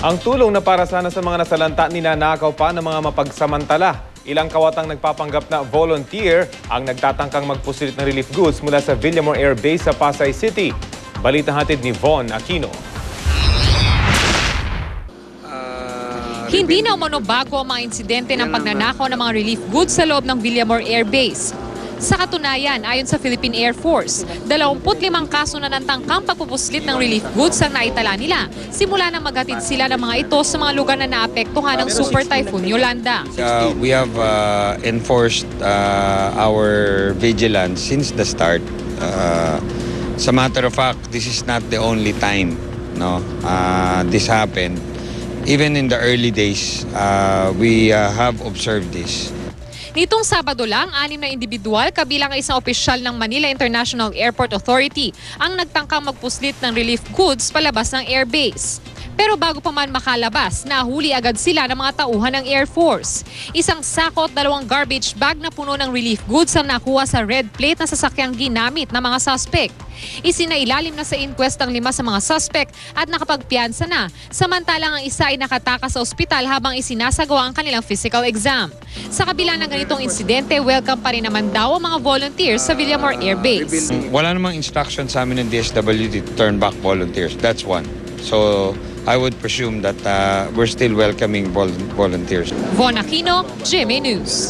Ang tulong na para sana sa mga nasalanta ninanakaw pa ng mga mapagsamantala. Ilang kawatang nagpapanggap na volunteer ang nagtatangkang magpusilit ng relief goods mula sa Villamor Air Base sa Pasay City. Balita hatid ni Von Aquino. Hindi na umano bago ang mga insidente ng pagnanakaw ng mga relief goods sa loob ng Villamor Air Base. Sa katunayan, ayon sa Philippine Air Force, 25 kaso na ng tangkang pagpupuslit ng relief goods ang naitala nila simula nang maghatid sila ng mga ito sa mga lugar na naapektuhan ng Super Typhoon Yolanda. We have enforced our vigilance since the start. As a matter of fact, this is not the only time this happened. Even in the early days, we have observed this. Nitong Sabado lang, 6 na individual kabilang ang isang opisyal ng Manila International Airport Authority ang nagtangkang magpuslit ng relief goods palabas ng airbase. Pero bago pa man makalabas, nahuli agad sila ng mga tauhan ng Air Force. Isang sako at 2 garbage bag na puno ng relief goods ang nakuha sa red plate na sasakyang ginamit ng mga suspect. Isinailalim na sa inquest ang 5 sa mga suspect at nakapagpiyansa na, samantalang ang isa ay nakatakas sa ospital habang isinasagawa ang kanilang physical exam. Sa kabila ng ganitong insidente, welcome pa rin naman daw ang mga volunteers sa Villamor Air Base. Wala namang instruction sa amin ng DSWD to turn back volunteers. That's one. So I would presume that we're still welcoming volunteers. Von Aquino, GMA News.